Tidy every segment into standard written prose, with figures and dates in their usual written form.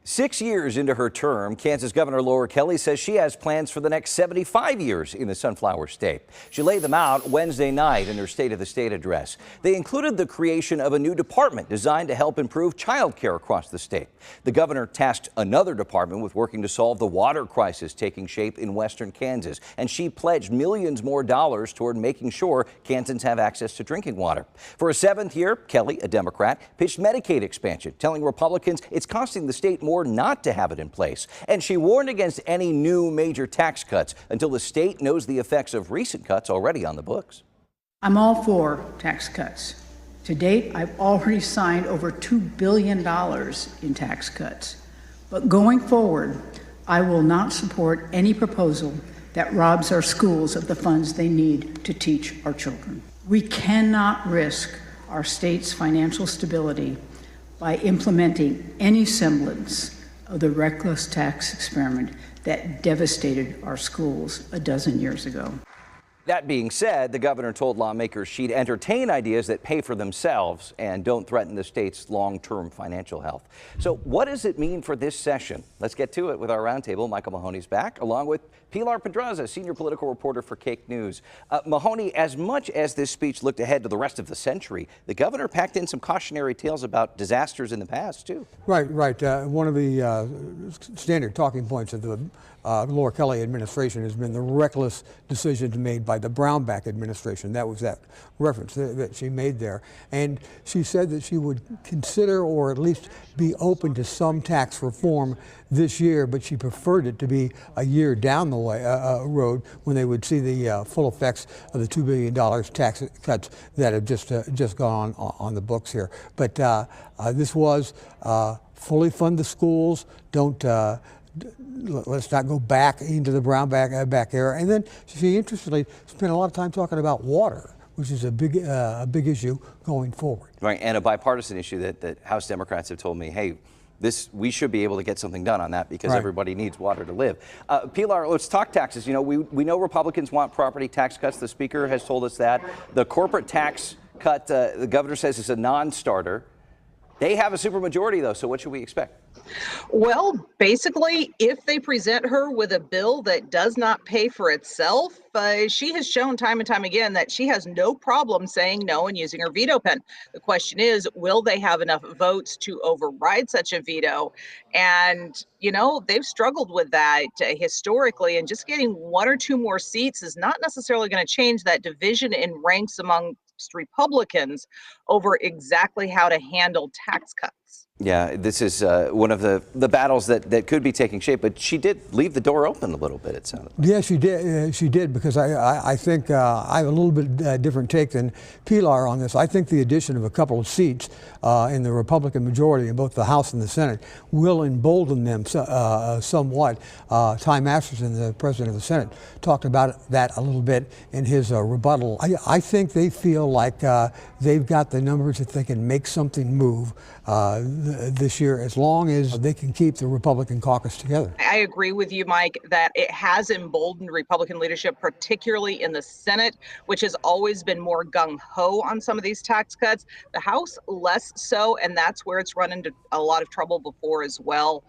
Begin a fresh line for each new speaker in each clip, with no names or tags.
6 years into her term, Kansas Governor Laura Kelly says she has plans for the next 75 years in the Sunflower State. She laid them out Wednesday night in her State of the State address. They included the creation of a new department designed to help improve child care across the state. The governor tasked another department with working to solve the water crisis taking shape in western Kansas, and she pledged millions more dollars toward making sure Kansans have access to drinking water. For a seventh year, Kelly, a Democrat, pitched Medicaid expansion, telling Republicans it's costing the state more not to have it in place. And she warned against any new major tax cuts until the state knows the effects of recent cuts already on the books.
I'm all for tax cuts. To date, I've already signed over $2 billion in tax cuts. But going forward, I will not support any proposal that robs our schools of the funds they need to teach our children. We cannot risk our state's financial stability by implementing any semblance of the reckless tax experiment that devastated our schools a dozen years ago.
That being said, the governor told lawmakers she'd entertain ideas that pay for themselves and don't threaten the state's long-term financial health. So what does it mean for this session? Let's get to it with our roundtable. Michael Mahoney's back, along with Pilar Pedraza, senior political reporter for Cake News. Mahoney, as much as this speech looked ahead to the rest of the century, the governor packed in some cautionary tales about disasters in the past, too.
Right. One of the standard talking points of the Laura Kelly administration has been the reckless decisions made by the Brownback administration. That was that reference that she made there. And she said that she would consider or at least be open to some tax reform this year, but she preferred it to be a year down the road when they would see the full effects of the $2 billion tax cuts that have just gone on the books here. But this was fully fund the schools, let's not go back into the Brownback era. And then she interestingly spent a lot of time talking about water, which is a big issue going forward.
Right, and a bipartisan issue that House Democrats have told me, hey, we should be able to get something done on that because everybody needs water to live. Pilar, let's talk taxes. You know, we know Republicans want property tax cuts. The Speaker has told us that. The corporate tax cut, the governor says, is a non-starter. They have a supermajority, though, so what should we expect?
Well, basically, if they present her with a bill that does not pay for itself, she has shown time and time again that she has no problem saying no and using her veto pen. The question is, will they have enough votes to override such a veto? And, you know, they've struggled with that historically, and just getting one or two more seats is not necessarily going to change that division in ranks among Republicans over exactly how to handle tax cuts.
Yeah, this is one of the battles that could be taking shape, but she did leave the door open a little bit, it sounded like.
Yeah, she did, because I think I have a little bit different take than Pilar on this. I think the addition of a couple of seats in the Republican majority in both the House and the Senate will embolden them somewhat. Ty Masterson, the president of the Senate, talked about that a little bit in his rebuttal. I think they feel like they've got the numbers that they can make something move this year, as long as they can keep the Republican caucus together.
I agree with you, Mike, that it has emboldened Republican leadership, particularly in the Senate, which has always been more gung-ho on some of these tax cuts. The House, less so, and that's where it's run into a lot of trouble before as well.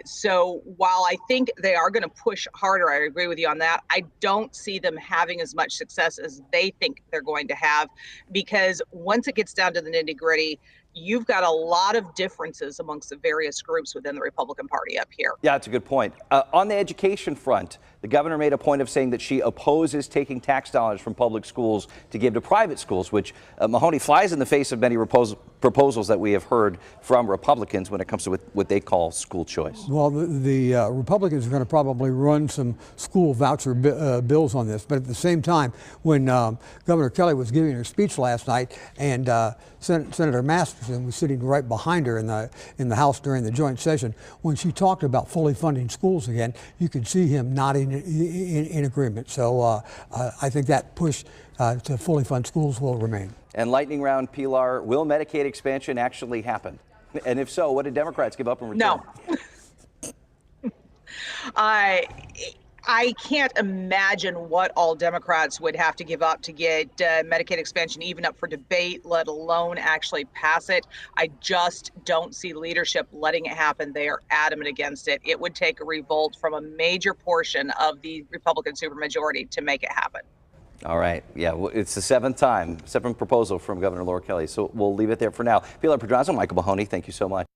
So while I think they are going to push harder, I agree with you on that, I don't see them having as much success as they think they're going to have, because once it gets down to the nitty-gritty, you've got a lot of differences amongst the various groups within the Republican Party up here.
Yeah, that's a good point. On the education front, the governor made a point of saying that she opposes taking tax dollars from public schools to give to private schools, which Mahoney flies in the face of many proposals that we have heard from Republicans when it comes to what they call school choice.
Well, the Republicans are going to probably run some school voucher bills on this, but at the same time, when Governor Kelly was giving her speech last night, and Senator Masterson was sitting right behind her in the House during the joint session, when she talked about fully funding schools again, you could see him nodding in agreement. So I think that push to fully fund schools will remain.
And lightning round, Pilar, will Medicaid expansion actually happen? And if so, what did Democrats give up in return?
No. I can't imagine what all Democrats would have to give up to get Medicaid expansion even up for debate, let alone actually pass it. I just don't see leadership letting it happen. They are adamant against it. It would take a revolt from a major portion of the Republican supermajority to make it happen.
All right. Yeah, well, it's the seventh proposal from Governor Laura Kelly. So we'll leave it there for now. Pilar Pedraza, Michael Mahoney, thank you so much.